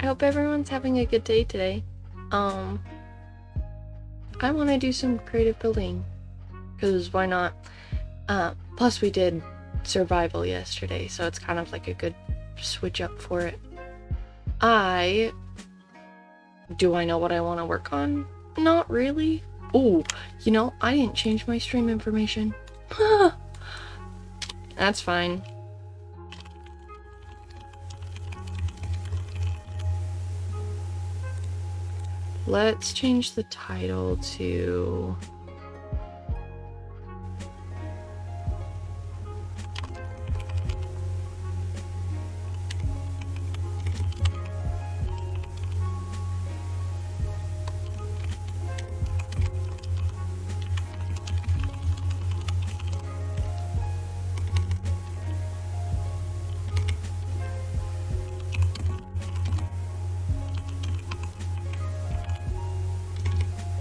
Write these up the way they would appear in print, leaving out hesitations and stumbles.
hope everyone's having a good day today. I want to do some creative building, because why not? Plus we did survival yesterday, so it's kind of like a good switch up for it. Do I know what I want to work on? Not really. Oh, you know, I didn't change my stream information. That's fine. Let's change the title to...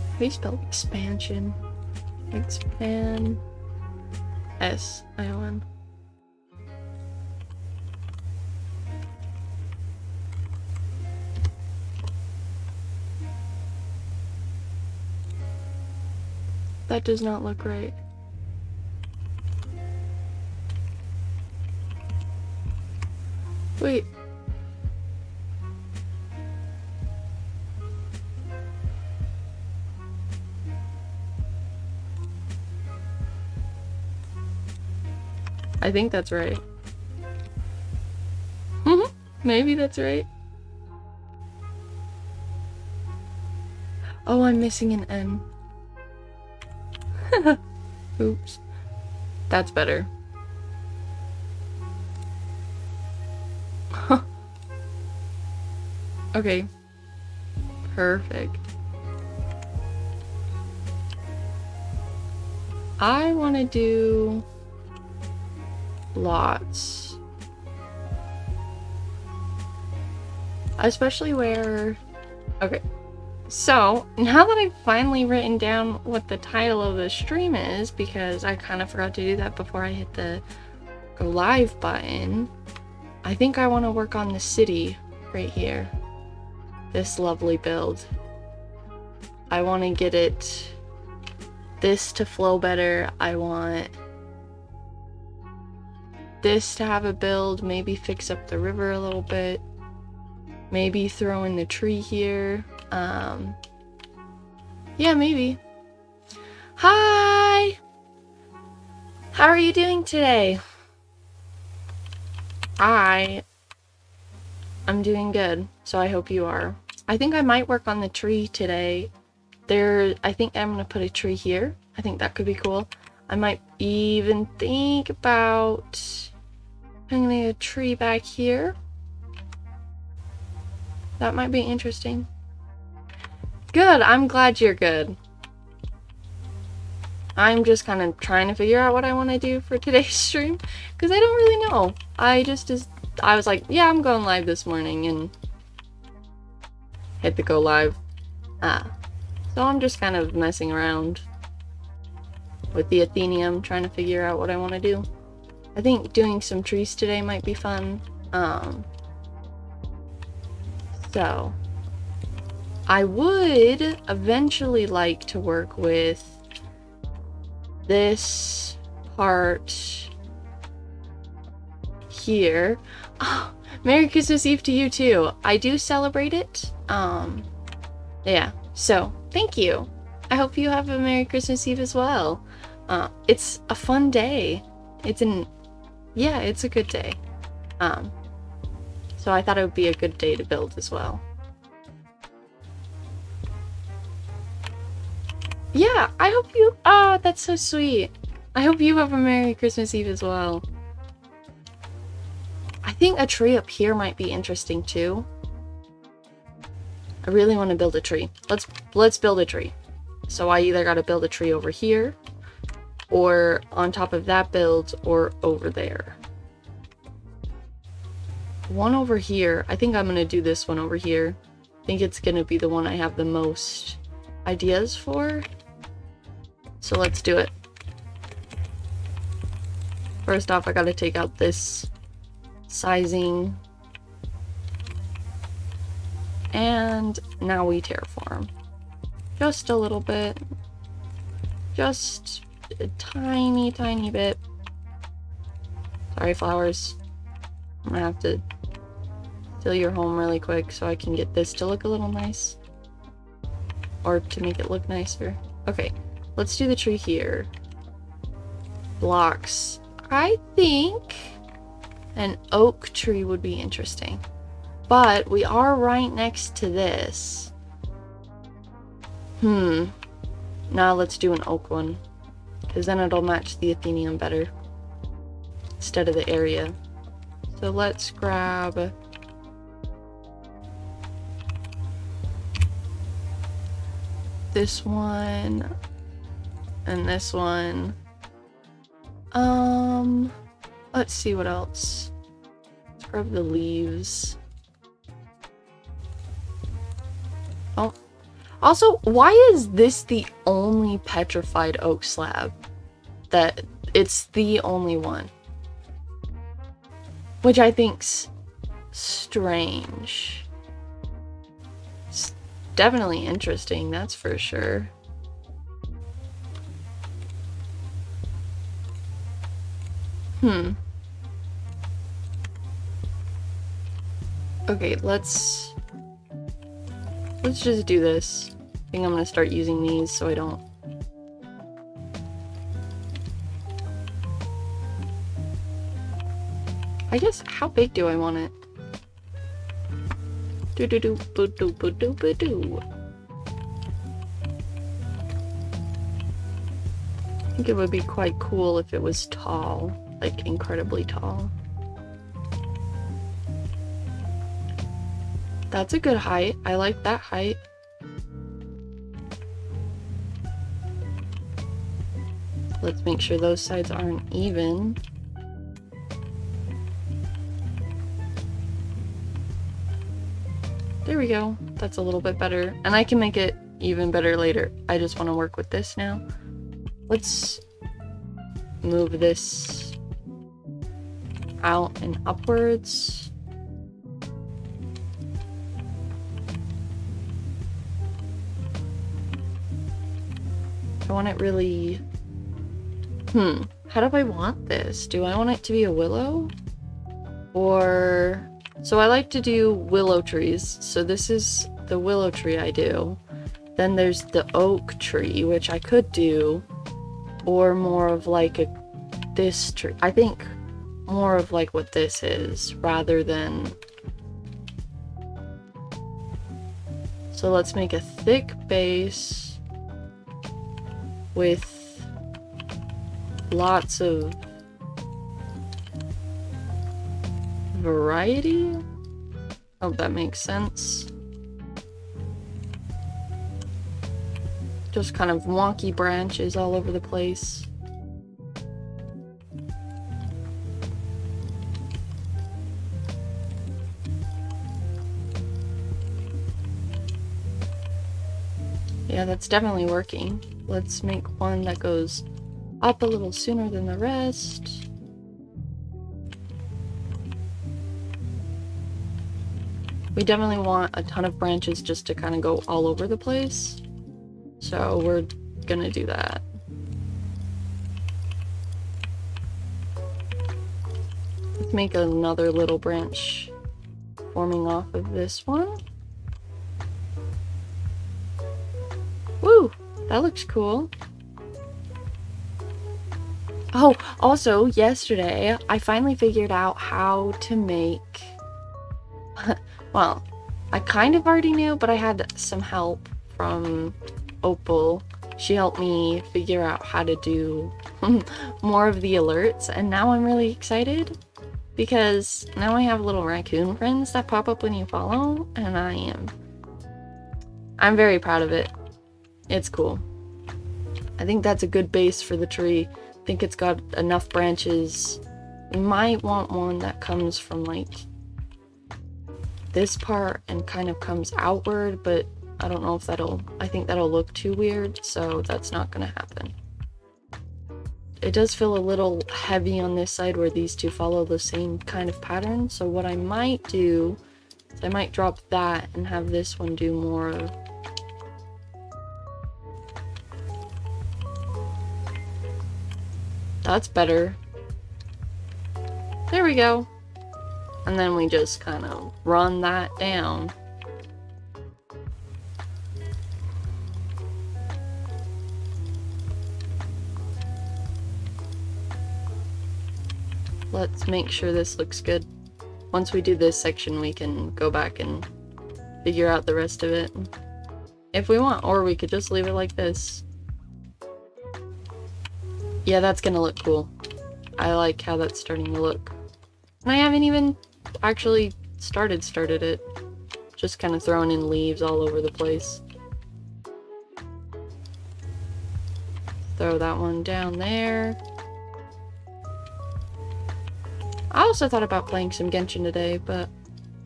How do you spell expansion? Expand... S-I-O-N. That does not look right. Wait. I think that's right. Maybe that's right. Oh, I'm missing an N. Oops. That's better. Okay. Perfect. I want to do lots. Especially where... Okay. So, now that I've finally written down what the title of the stream is, because I kind of forgot to do that before I hit the go live button, I think I want to work on the city right here. This lovely build. I want to get this to flow better. I want this to have a build, maybe fix up the river a little bit, maybe throw in the tree here. Yeah, maybe. Hi! How are you doing today? I'm doing good, so I hope you are. I think I might work on the tree today. I think I'm gonna put a tree here. I think that could be cool. I might even think about putting a tree back here. That might be interesting. Good, I'm glad you're good. I'm just kind of trying to figure out what I want to do for today's stream, because I don't really know. I was like, yeah, I'm going live this morning, and hit the go live. So I'm just kind of messing around with the Athenaeum, trying to figure out what I want to do. I think doing some trees today might be fun. So I would eventually like to work with this part here. Oh, Merry Christmas Eve to you too. I do celebrate it. Yeah, so thank you. I hope you have a Merry Christmas Eve as well. It's a fun day. It's a good day. So I thought it would be a good day to build as well. Yeah, I hope you... Oh, that's so sweet. I hope you have a Merry Christmas Eve as well. I think a tree up here might be interesting too. I really want to build a tree. Let's build a tree. So I either gotta build a tree over here, or on top of that build, or over there. One over here. I think I'm gonna do this one over here. I think it's gonna be the one I have the most ideas for. So let's do it. First off, I gotta take out this sizing. And now we terraform. Just a little bit. Just a tiny, tiny bit. Sorry, flowers. I'm gonna have to fill your home really quick so I can get this to look a little nice. Or to make it look nicer. Okay, let's do the tree here. Blocks. I think an oak tree would be interesting. But we are right next to this. Now let's do an oak one. Because then it'll match the Athenaeum better. Instead of the area. So let's grab... this one. And this one. Let's see what else. Let's grab the leaves. Oh. Also, why is this the only petrified oak slab? That it's the only one. Which I think's strange. It's definitely interesting, that's for sure. Okay, let's just do this. I think I'm gonna start using these so I don't... I guess, how big do I want it? Do-do-do-do-do-do-do-do. I think it would be quite cool if it was tall. Like, incredibly tall. That's a good height. I like that height. Let's make sure those sides aren't even. There we go. That's a little bit better. And I can make it even better later. I just want to work with this now. Let's move this out and upwards. I want it really... How do I want this? Do I want it to be a willow? Or... So I like to do willow trees. So this is the willow tree I do. Then there's the oak tree, which I could do. Or more of like this tree. I think more of like what this is, rather than... So let's make a thick base with lots of variety. Hope that makes sense. Just kind of wonky branches all over the place. Yeah, that's definitely working. Let's make one that goes up a little sooner than the rest. We definitely want a ton of branches just to kind of go all over the place. So we're gonna do that. Let's make another little branch forming off of this one. Woo! That looks cool. Oh, also, yesterday, I finally figured out how to make... Well, I kind of already knew, but I had some help from Opal. She helped me figure out how to do more of the alerts, and now I'm really excited because now I have little raccoon friends that pop up when you follow, and I'm very proud of it. It's cool. I think that's a good base for the tree. I think it's got enough branches. You might want one that comes from like this part and kind of comes outward, but I don't know if I think that'll look too weird, so that's not gonna happen. It does feel a little heavy on this side where these two follow the same kind of pattern, so what I might do So I might drop that and have this one do more of... That's better. There we go. And then we just kind of run that down. Let's make sure this looks good. Once we do this section, we can go back and figure out the rest of it if we want, or we could just leave it like this. Yeah, that's gonna look cool. I like how that's starting to look. And I haven't even actually started it. Just kind of throwing in leaves all over the place. Throw that one down there. I also thought about playing some Genshin today, but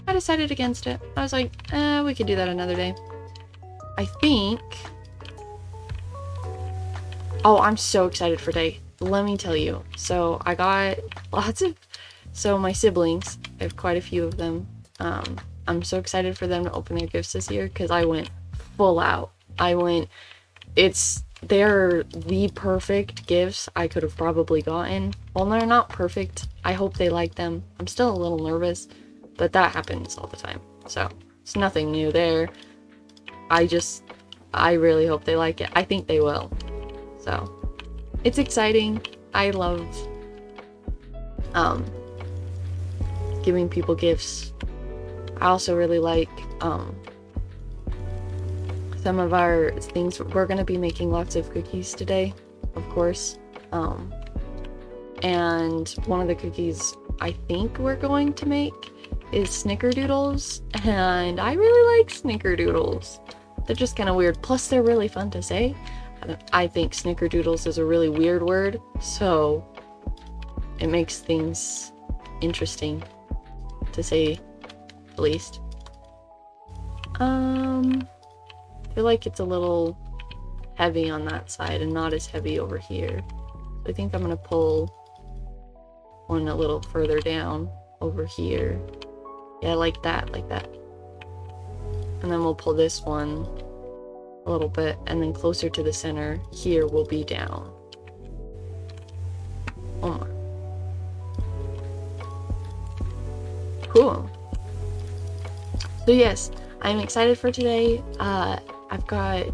I decided against it. I was like, we could do that another day. I think... Oh, I'm so excited for today. Let me tell you. So, I got lots of... So, my siblings, I have quite a few of them. I'm so excited for them to open their gifts this year, because I went full out. They're the perfect gifts I could have probably gotten. Well, they're not perfect. I hope they like them. I'm still a little nervous, but that happens all the time. So, it's nothing new there. I really hope they like it. I think they will. So, it's exciting. I love giving people gifts. I also really like some of our things. We're going to be making lots of cookies today, of course. And one of the cookies I think we're going to make is snickerdoodles. And I really like snickerdoodles. They're just kind of weird. Plus, they're really fun to say. I think snickerdoodles is a really weird word, so it makes things interesting, to say the least. I feel like it's a little heavy on that side and not as heavy over here. I think I'm gonna pull one a little further down over here. Yeah, like that. And then we'll pull this one a little bit, and then closer to the center here will be down. Oh my. Cool. So yes, I'm excited for today. I've got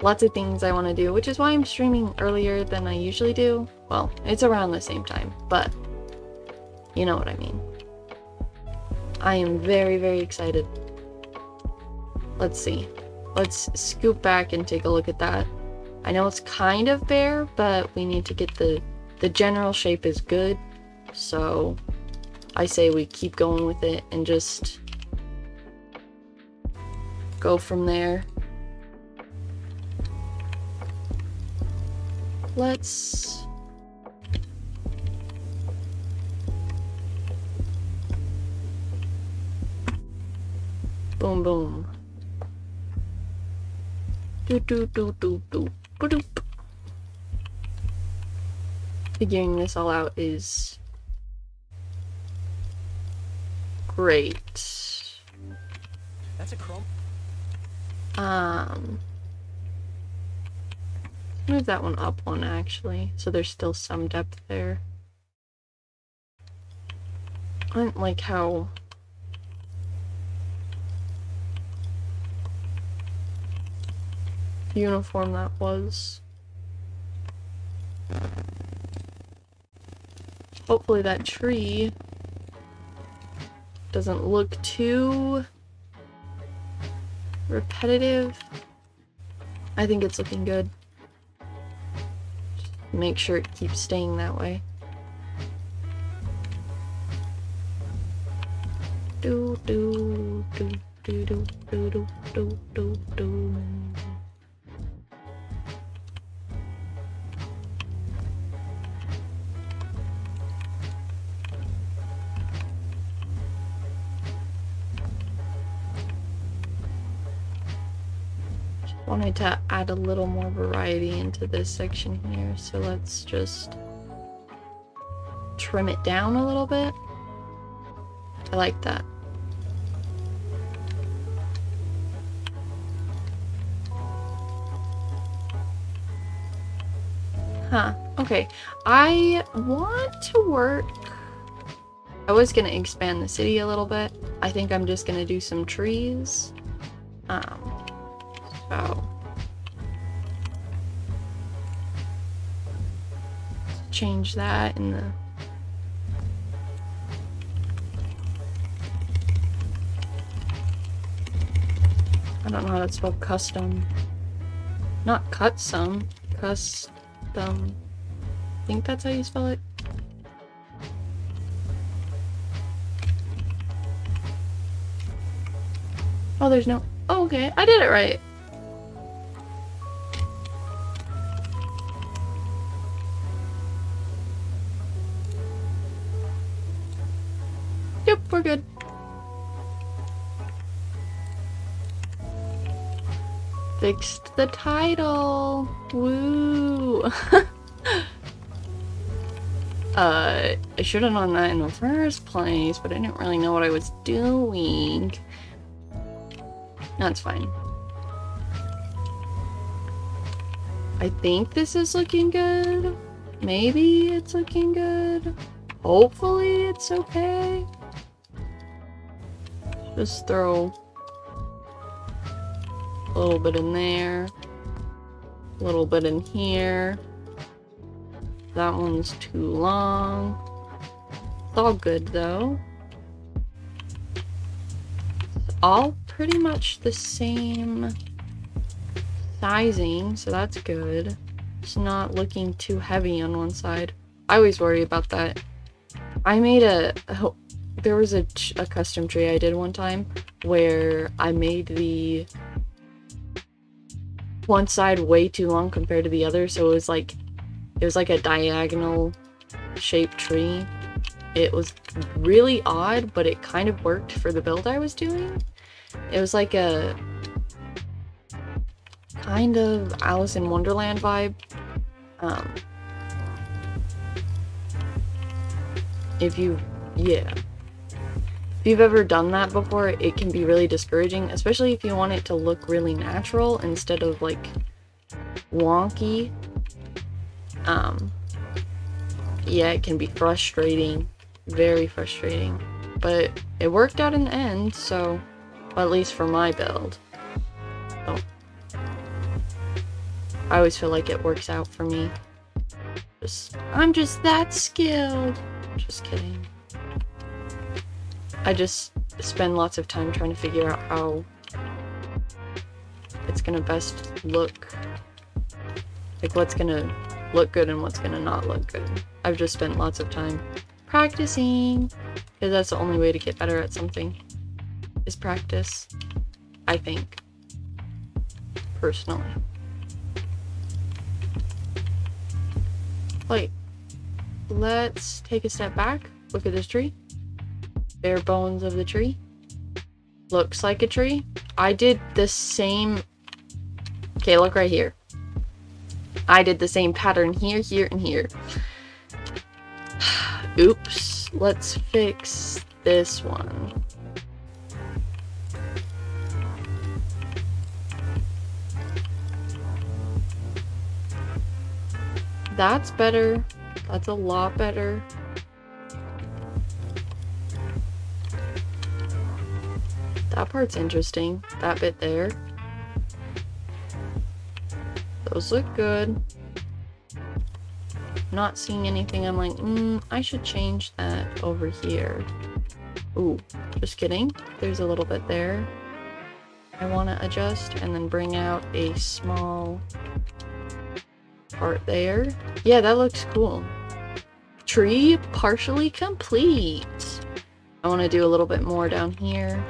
lots of things I want to do, which is why I'm streaming earlier than I usually do. Well, it's around the same time, but you know what I mean. I am very, very excited. Let's see. Let's scoop back and take a look at that. I know it's kind of bare, but we need to get the general shape is good. So I say we keep going with it and just go from there. Let's... Boom, boom. Figuring this all out is great. That's a chrome. Move that one up one actually, so there's still some depth there. I don't like how uniform that was. Hopefully that tree doesn't look too repetitive. I think it's looking good. Just make sure it keeps staying that way. Do do do do do do do do do do. Wanted to add a little more variety into this section here, so let's just trim it down a little bit. I like that. Huh. Okay. I want to work... I was gonna expand the city a little bit. I think I'm just gonna do some trees. So... change that in the... I don't know how to spell custom. Not cut some. Custom. I think that's how you spell it. Oh, there's no... Oh, okay. I did it right. Yep, we're good. Fixed the title. Woo. I should have known that in the first place, but I didn't really know what I was doing. That's fine. I think this is looking good. Maybe it's looking good. Hopefully it's okay. Just throw a little bit in there. A little bit in here. That one's too long. It's all good though. It's all pretty much the same sizing, so that's good. It's not looking too heavy on one side. I always worry about that. I made there was a custom tree I did one time where I made the one side way too long compared to the other, so it was like a diagonal shaped tree. It was really odd, but it kind of worked for the build I was doing. It was like a kind of Alice in Wonderland vibe. If you've ever done that before, it can be really discouraging, especially if you want it to look really natural instead of like wonky. Yeah, it can be frustrating, very frustrating, but it worked out in the end, so, well, at least for my build. So, I always feel like it works out for me. I'm just that skilled. Just kidding. I just spend lots of time trying to figure out how it's gonna best look. Like what's gonna look good and what's gonna not look good. I've just spent lots of time practicing, because that's the only way to get better at something, is practice, I think, personally. Wait, let's take a step back, look at this tree. Bare bones of the tree. Looks like a tree. I did the same... Okay, look right here. I did the same pattern here, here, and here. Oops. Let's fix this one. That's better. That's a lot better. That part's interesting. That bit there. Those look good. Not seeing anything I'm like, I should change that over here. Ooh, just kidding. There's a little bit there. I want to adjust and then bring out a small part there. Yeah, that looks cool. Tree partially complete. I want to do a little bit more down here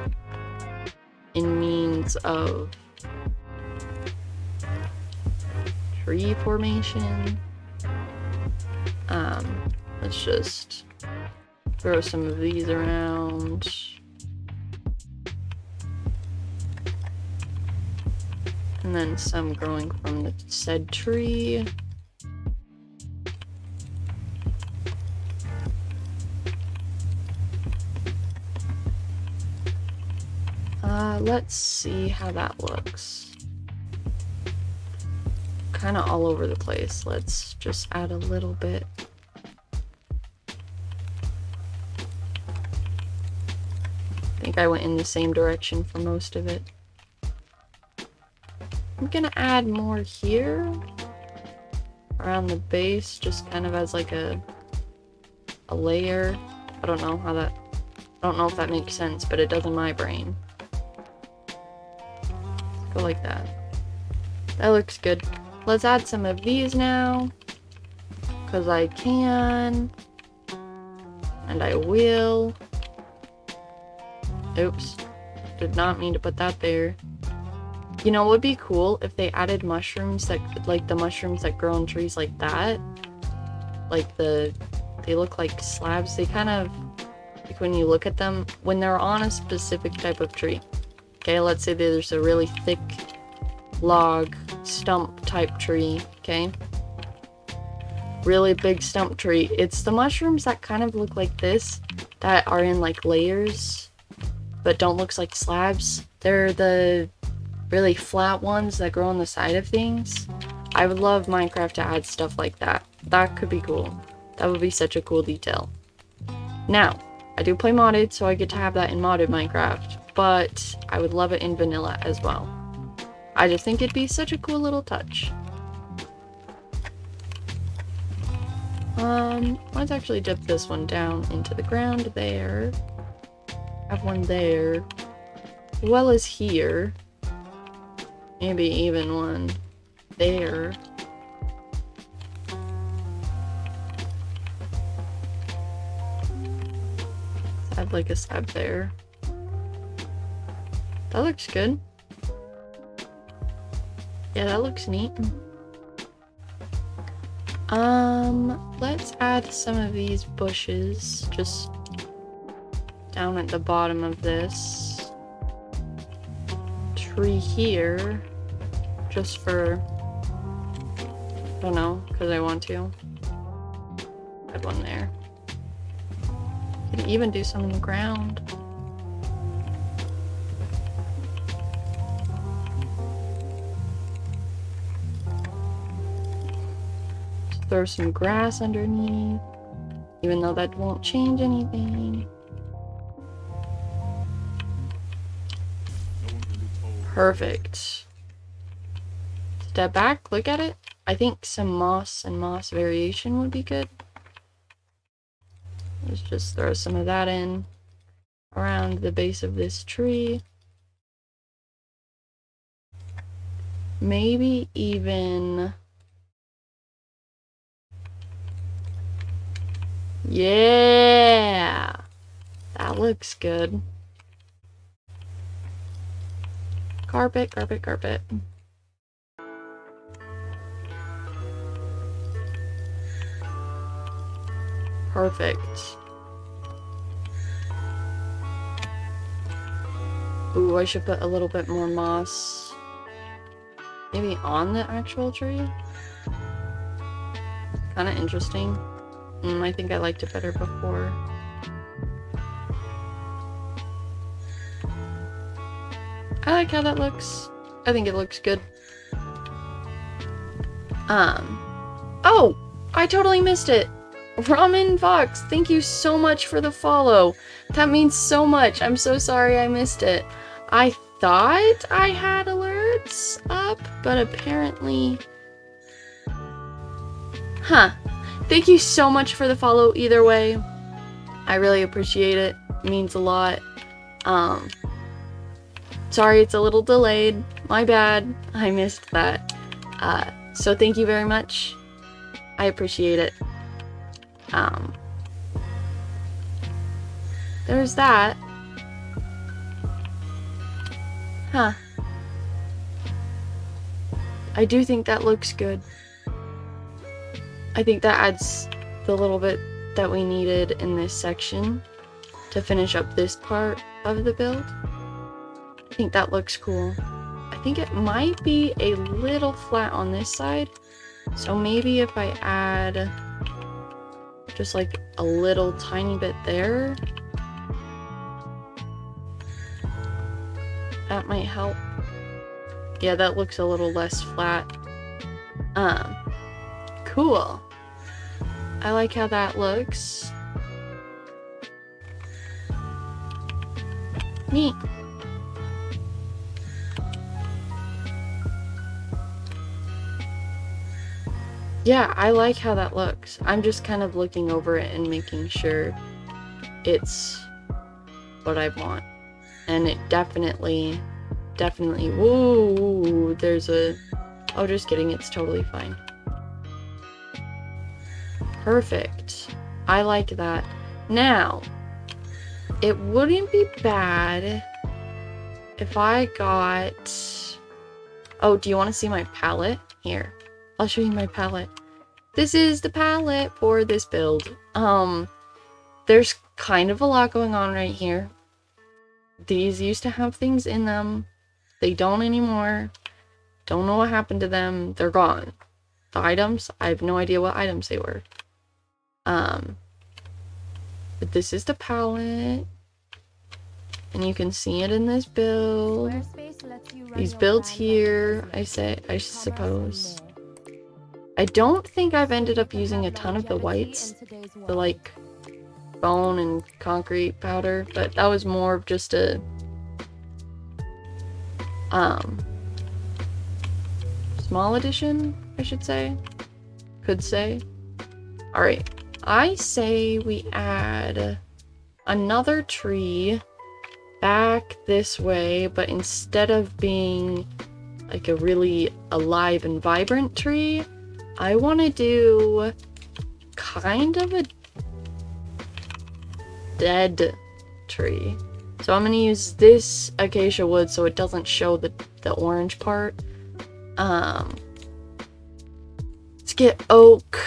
in means of tree formation. Let's just throw some of these around. And then some growing from the said tree. Let's see how that looks. kind of all over the place. Let's just add a little bit. I think I went in the same direction for most of it. I'm gonna add more here around the base, just kind of as like a layer. I don't know if that makes sense, but it does in my brain. Go like that. That looks good. Let's add some of these now, because I can, and I will. Oops, did not mean to put that there. You know, it would be cool if they added mushrooms that, like the mushrooms that grow on trees like that. Like they look like slabs. They kind of, like when you look at them, when they're on a specific type of tree. Okay, let's say there's a really thick log, stump type tree, okay? Really big stump tree. It's the mushrooms that kind of look like this, that are in like layers, but don't look like slabs. They're the really flat ones that grow on the side of things. I would love Minecraft to add stuff like that. That could be cool. That would be such a cool detail. Now, I do play modded, so I get to have that in modded Minecraft, but I would love it in vanilla as well. I just think it'd be such a cool little touch. Let's actually dip this one down into the ground there. Have one there. As well as here. Maybe even one there. Add like a slab there. That looks good. Yeah, that looks neat. Let's add some of these bushes just down at the bottom of this tree here, just for, I don't know, because I want to. Add one there. Can even do some in the ground. Throw some grass underneath, even though that won't change anything. Perfect. Step back, look at it. I think some moss and moss variation would be good. Let's just throw some of that in around the base of this tree. Maybe even... Yeah! That looks good. Carpet, carpet, carpet. Perfect. Ooh, I should put a little bit more moss. Maybe on the actual tree? Kinda interesting. I think I liked it better before. I like how that looks. I think it looks good. Oh! I totally missed it! Ramen Fox, thank you so much for the follow. That means so much. I'm so sorry I missed it. I thought I had alerts up, but apparently... Huh. Thank you so much for the follow either way. I really appreciate it. It means a lot. Sorry it's a little delayed. My bad. I missed that. So thank you very much. I appreciate it. There's that. Huh. I do think that looks good. I think that adds the little bit that we needed in this section to finish up this part of the build. I think that looks cool. I think it might be a little flat on this side, so maybe if I add just like a little tiny bit there, that might help. Yeah, that looks a little less flat. Cool. I like how that looks. Neat. Yeah, I like how that looks. I'm just kind of looking over it and making sure it's what I want. And it definitely, whoa, there's a, oh, just kidding, it's totally fine. Perfect. I like that. Now, it wouldn't be bad if I got, oh, do you want to see my palette? Here, I'll show you my palette. This is the palette for this build. There's kind of a lot going on right here. These used to have things in them. They don't anymore. Don't know what happened to them. They're gone. The items, I have no idea what items they were. But this is the palette. And you can see it in this build. These builds here, I suppose. I don't think I've ended up using a ton of the whites. The, like, bone and concrete powder. But that was more of just a... small edition, I should say. Could say. Alright. I say we add another tree back this way, but instead of being like a really alive and vibrant tree, I want to do kind of a dead tree. So I'm going to use this acacia wood so it doesn't show the orange part. Let's get oak,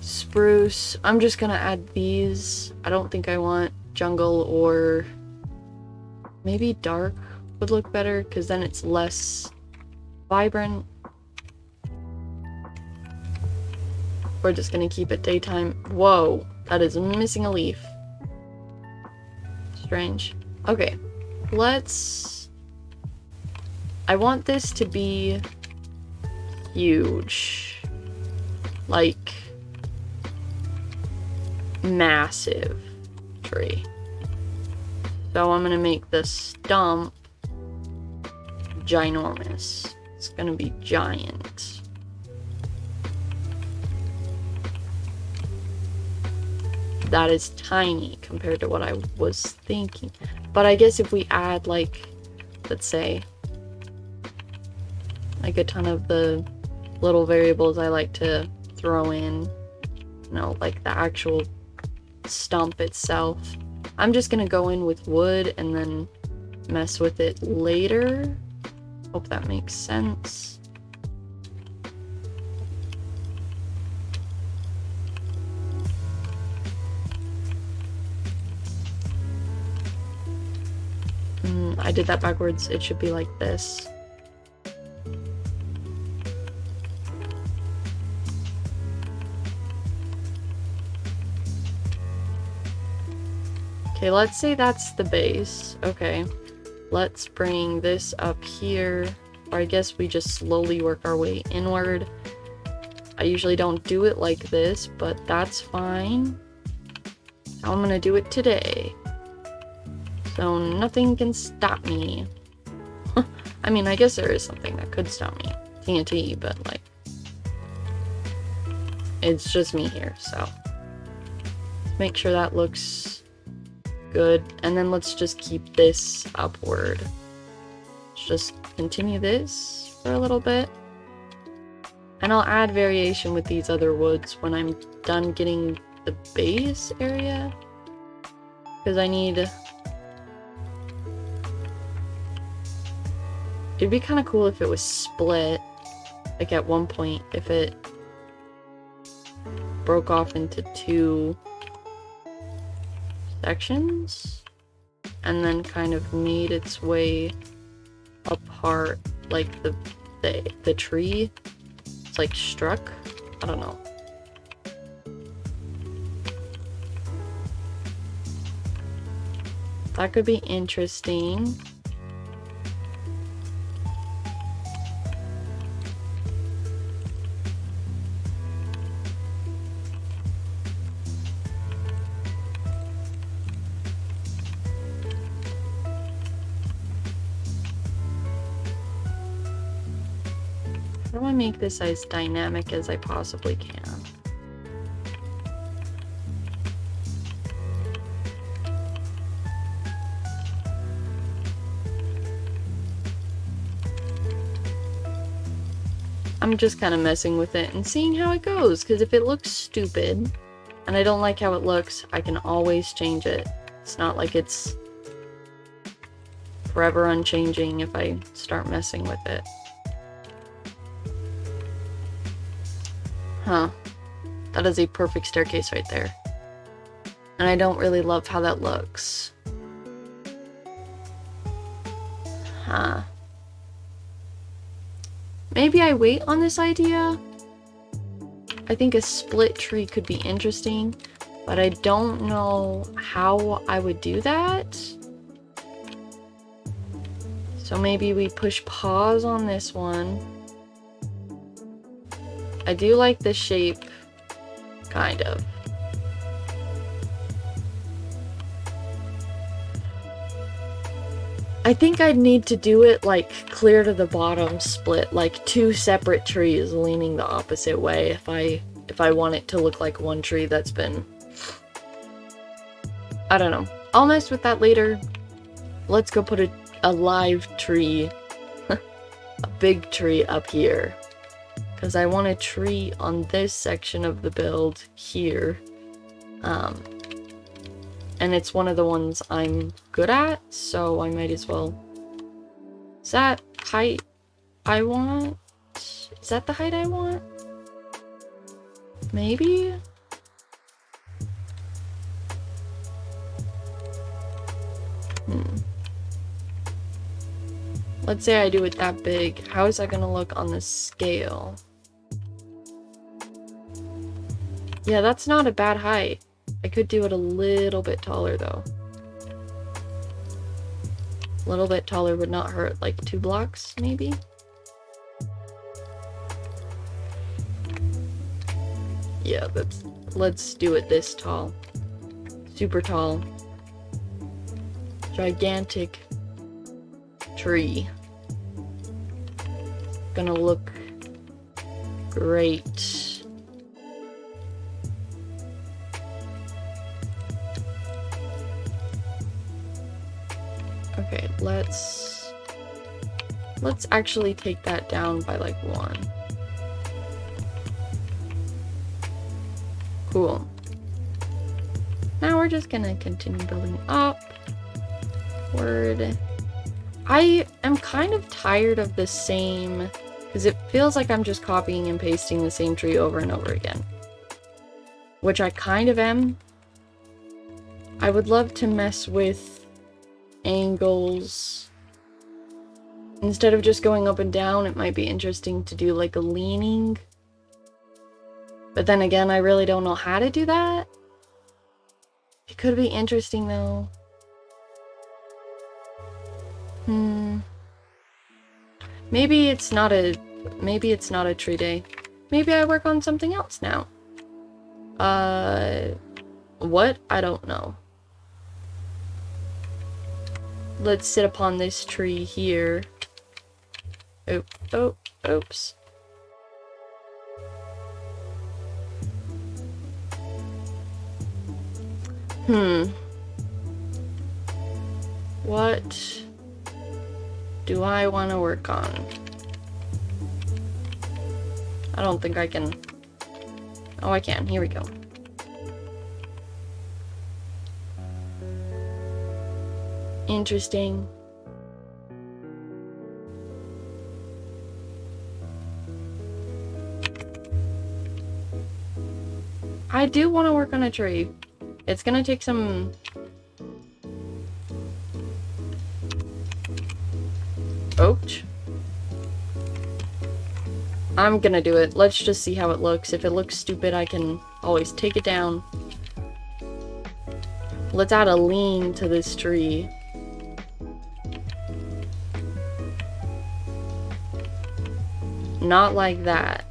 spruce. I'm just going to add these. I don't think I want jungle, or maybe dark would look better because then it's less vibrant. We're just going to keep it daytime. Whoa, that is missing a leaf. Strange. Okay, I want this to be huge. Like, massive tree. So I'm gonna make the stump ginormous. It's gonna be giant. That is tiny compared to what I was thinking. But I guess if we add, like, let's say, like a ton of the little variables I like to throw in, you know, like the actual stump itself. I'm just gonna go in with wood and then mess with it later. Hope that makes sense. I did that backwards. It should be like this. Okay, let's say that's the base. Okay, let's bring this up here. Or I guess we just slowly work our way inward. I usually don't do it like this, but that's fine. How I'm gonna do it today. So nothing can stop me. I mean, I guess there is something that could stop me. TNT, but like, it's just me here, so. Make sure that looks good. And then let's just keep this upward. Let's just continue this for a little bit. And I'll add variation with these other woods when I'm done getting the base area. Because I need... It'd be kind of cool if it was split, like at one point, if it broke off into 2 sections, and then kind of made its way apart, like the tree. It's like struck. I don't know. That could be interesting. How do I make this as dynamic as I possibly can? I'm just kind of messing with it and seeing how it goes, because if it looks stupid and I don't like how it looks, I can always change it. It's not like it's forever unchanging if I start messing with it. Huh. That is a perfect staircase right there. And I don't really love how that looks. Huh. Maybe I wait on this idea? I think a split tree could be interesting, but I don't know how I would do that. So maybe we push pause on this one. I do like this shape, kind of. I think I'd need to do it like clear to the bottom split, like 2 separate trees leaning the opposite way if I want it to look like one tree that's been... I don't know. I'll mess with that later. Let's go put a live tree, a big tree up here. Because I want a tree on this section of the build here. And it's one of the ones I'm good at, so I might as well. Is that height I want? Is that the height I want? Maybe? Let's say I do it that big. How is that gonna look on the scale? Yeah, that's not a bad height. I could do it a little bit taller though. A little bit taller would not hurt, like 2 blocks maybe? Yeah, let's do it this tall. Super tall. Gigantic tree. Gonna look great. Okay, let's actually take that down by like 1. Cool. Now we're just gonna continue building upward. I am kind of tired of the same, because it feels like I'm just copying and pasting the same tree over and over again. Which I kind of am. I would love to mess with angles. Instead of just going up and down, it might be interesting to do like a leaning. But then again, I really don't know how to do that. It could be interesting though. Maybe it's not a tree day. Maybe I work on something else now. What? I don't know. Let's sit upon this tree here. Oops. What do I want to work on? I don't think I can. Oh, I can. Here we go. Interesting. I do want to work on a tree. It's gonna take some... Ouch. I'm gonna do it. Let's just see how it looks. If it looks stupid, I can always take it down. Let's add a lean to this tree. Not like that.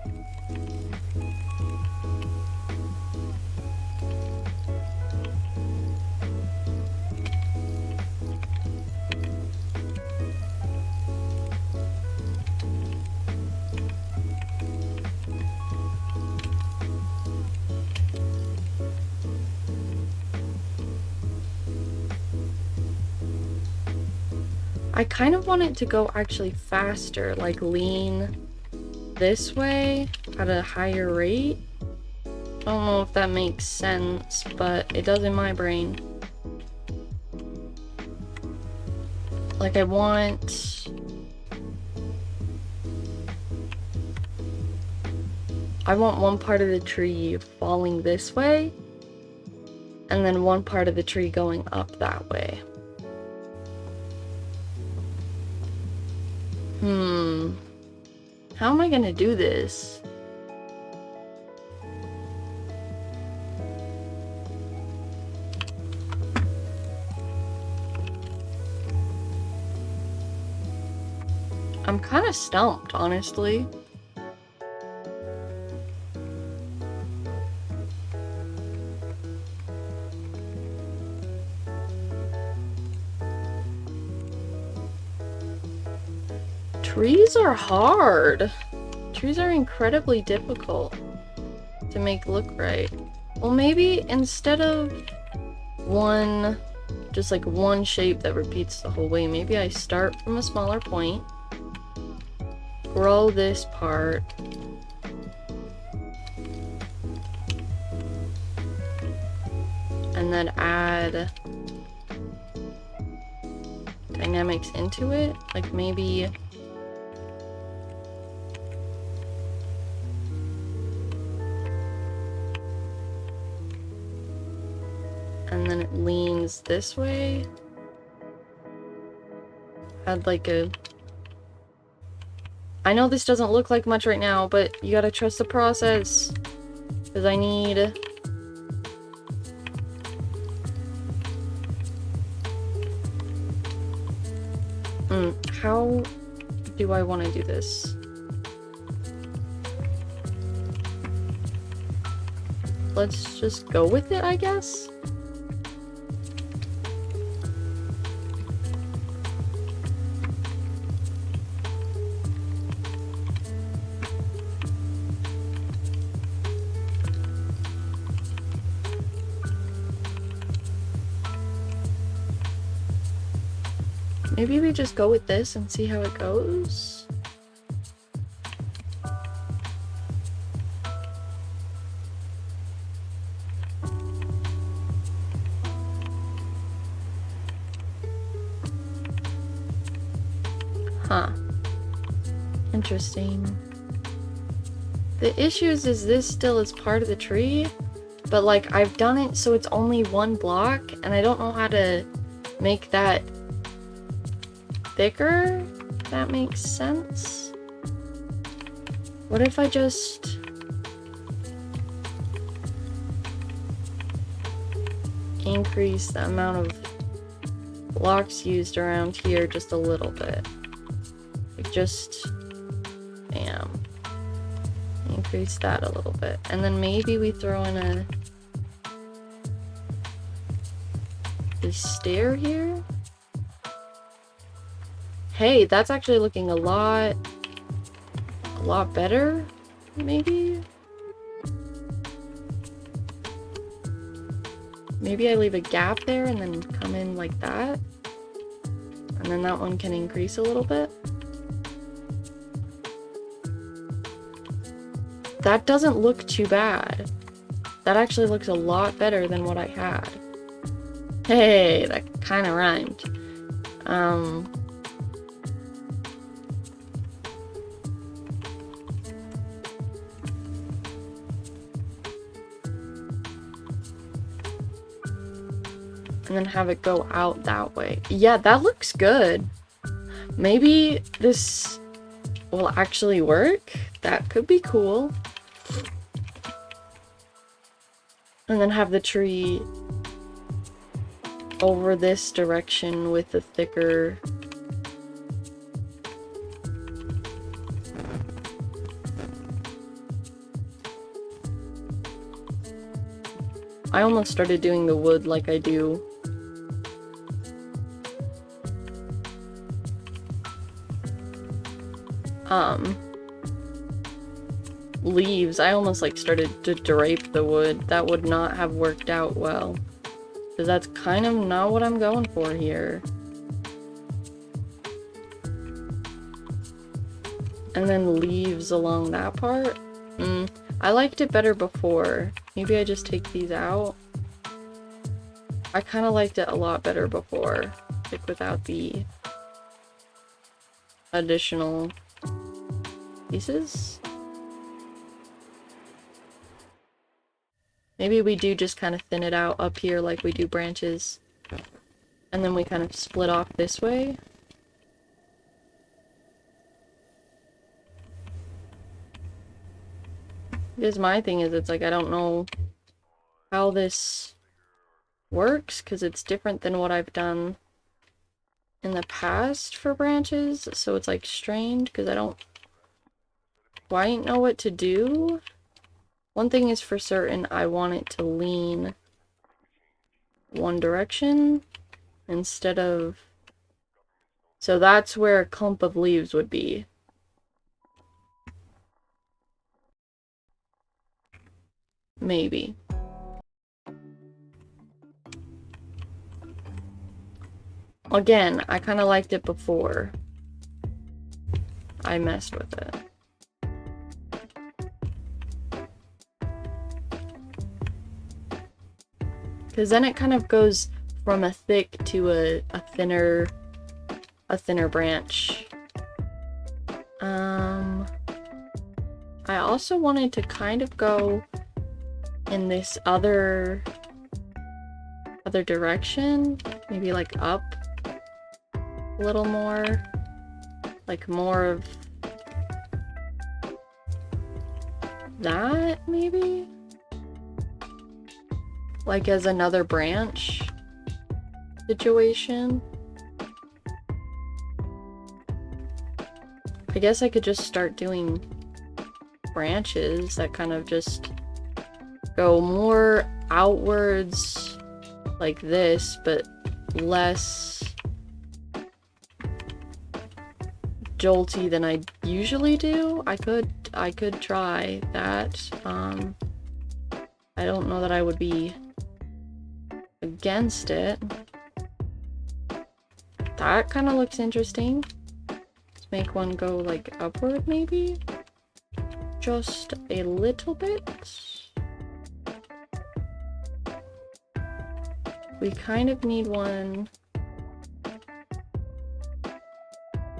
I kind of want it to go actually faster, like lean this way at a higher rate. I don't know if that makes sense, but it does in my brain. Like I want one part of the tree falling this way, and then one part of the tree going up that way. How am I gonna do this? I'm kind of stumped, honestly. Trees are hard. Trees are incredibly difficult to make look right. Well, maybe instead of just like one shape that repeats the whole way, maybe I start from a smaller point, grow this part, and then add dynamics into it, like maybe and then it leans this way. Add like a... I know this doesn't look like much right now, but you gotta trust the process. Because I need... how do I want to do this? Let's just go with it, I guess? Maybe we just go with this and see how it goes. Huh. Interesting. The issues is this still is part of the tree, but like I've done it so it's only one block, and I don't know how to make that thicker, if that makes sense. What if I just increase the amount of blocks used around here just a little bit? Like just, bam. Increase that a little bit. And then maybe we throw in a stair here. Hey, that's actually looking a lot better, maybe? Maybe I leave a gap there and then come in like that. And then that one can increase a little bit. That doesn't look too bad. That actually looks a lot better than what I had. Hey, that kind of rhymed. And then have it go out that way. Yeah, that looks good. Maybe this will actually work. That could be cool. And then have the tree over this direction with a thicker... I almost started doing the wood like I do. Leaves. I almost like started to drape the wood. That would not have worked out well. Because that's kind of not what I'm going for here. and then leaves along that part. I liked it better before. Maybe I just take these out. I kind of liked it a lot better before, like without the additional pieces. Maybe we do just kind of thin it out up here like we do branches, and then we kind of split off this way. Because my thing is, it's like I don't know how this works because it's different than what I've done in the past for branches, so it's like strange because I don't quite know what to do. One thing is for certain, I want it to lean one direction instead of... So that's where a clump of leaves would be. Maybe. Again, I kind of liked it before I messed with it. Because then it kind of goes from a thick to a thinner branch. I also wanted to kind of go in this other direction, maybe like up a little more, like more of that maybe, like as another branch situation. I guess I could just start doing branches that kind of just go more outwards like this, but less jolty than I usually do. I could try that. I don't know that I would be against it. That kind of looks interesting. Let's make one go like upward maybe. Just a little bit. We kind of need one.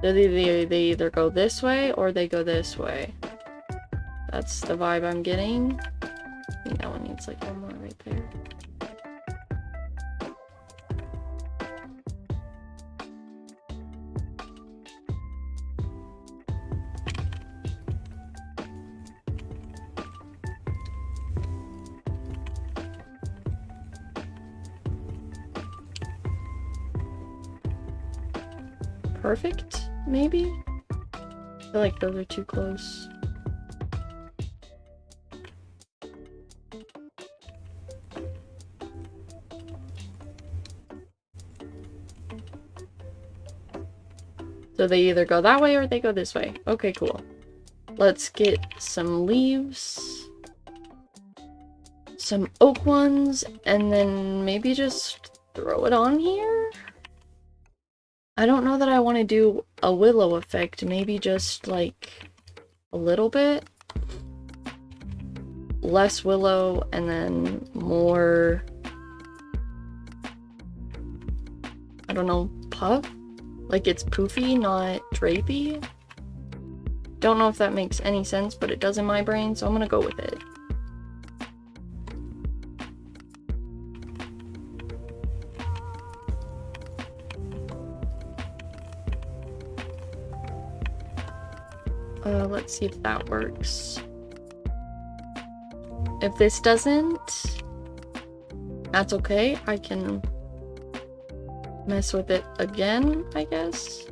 They either go this way or they go this way. That's the vibe I'm getting. I think that one needs like one more right there. Perfect, maybe? I feel like those are too close. So they either go that way or they go this way. Okay, cool. Let's get some leaves. Some oak ones, and then maybe just throw it on here? I don't know that I want to do a willow effect. Maybe just like a little bit. Less willow and then more, I don't know, puff? Like it's poofy, not drapey. Don't know if that makes any sense, but it does in my brain, so I'm gonna go with it. Let's see if that works. If this doesn't, that's okay. I can mess with it again, I guess.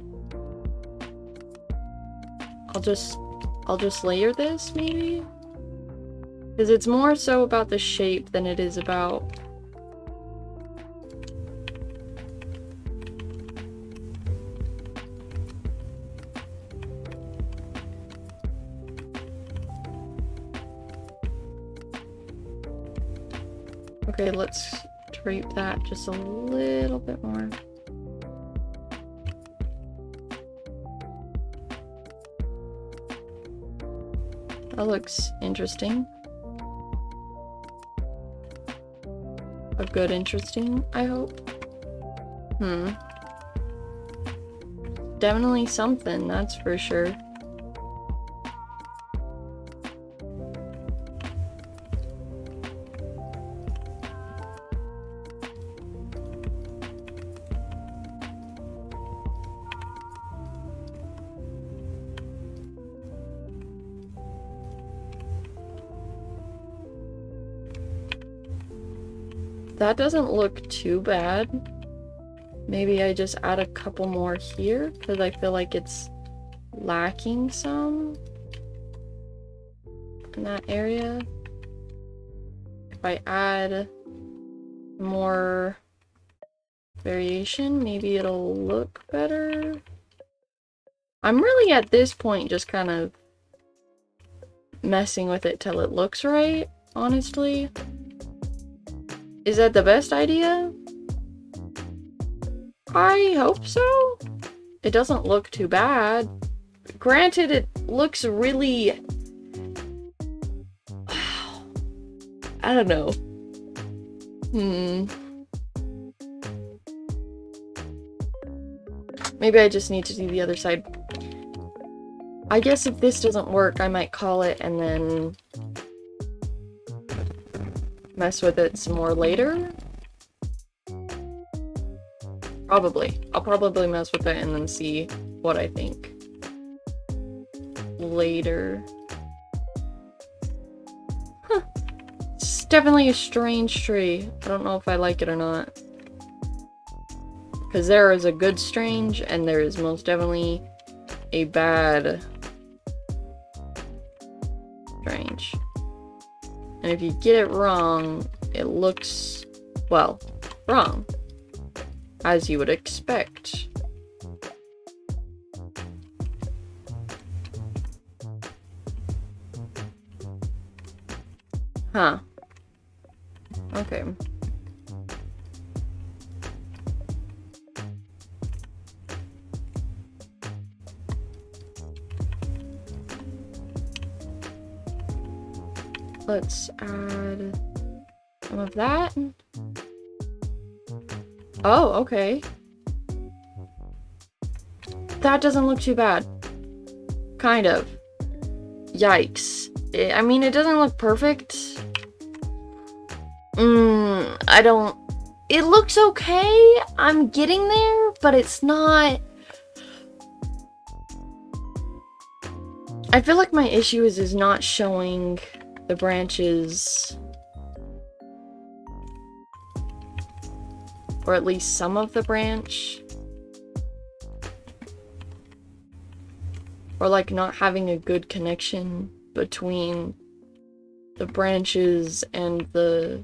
I'll just layer this, maybe? Because it's more so about the shape than it is about... Okay, let's drape that just a little bit more. That looks interesting. A good interesting, I hope. Definitely something, that's for sure. That doesn't look too bad. Maybe I just add a couple more here because I feel like it's lacking some in that area. If I add more variation, maybe it'll look better. I'm really at this point just kind of messing with it till it looks right, honestly. Is that the best idea? I hope so. It doesn't look too bad. Granted, it looks really... I don't know. Maybe I just need to do the other side. I guess if this doesn't work, I might call it and then mess with it some more later. Probably. I'll probably mess with it and then see what I think later. Huh. It's definitely a strange tree. I don't know if I like it or not. Because there is a good strange and there is most definitely a bad strange. And if you get it wrong, it looks, well, wrong. As you would expect. Huh. Okay. Let's add some of that. Oh, okay. That doesn't look too bad. Kind of. Yikes. I mean, it doesn't look perfect. I don't... It looks okay. I'm getting there, but it's not... I feel like my issue is not showing the branches... Or at least some of the branch. Or like not having a good connection between the branches and the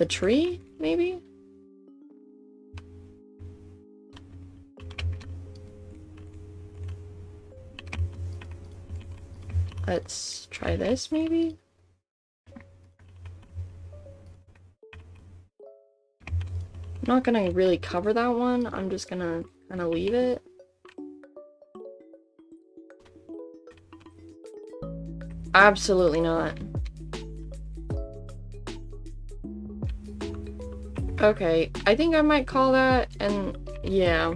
tree, maybe? Let's try this, maybe? I'm not gonna really cover that one. I'm just gonna kind of leave it. Absolutely not. Okay, I think I might call that, and yeah.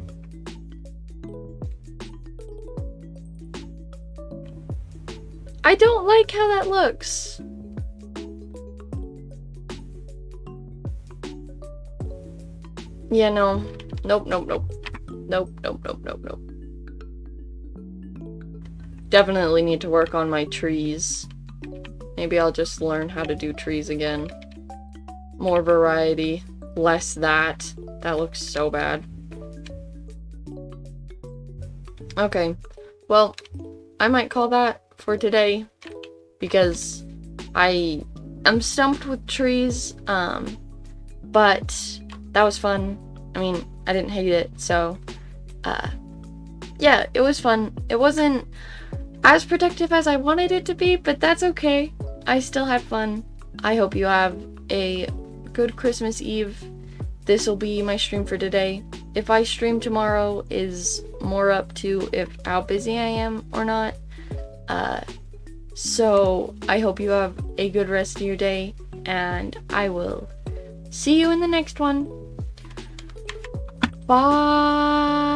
I don't like how that looks. Yeah, no. Nope, nope, nope. Nope, nope, nope, nope, nope. Definitely need to work on my trees. Maybe I'll just learn how to do trees again. More variety. Less that. That looks so bad. Okay. Well, I might call that for today. Because I am stumped with trees. But that was fun. I mean, I didn't hate it, so yeah, it was fun. It wasn't as productive as I wanted it to be, but that's okay. I still had fun. I hope you have a good Christmas Eve. This will be my stream for today. If I stream tomorrow is more up to how busy I am or not. So I hope you have a good rest of your day, and I will see you in the next one. Bye.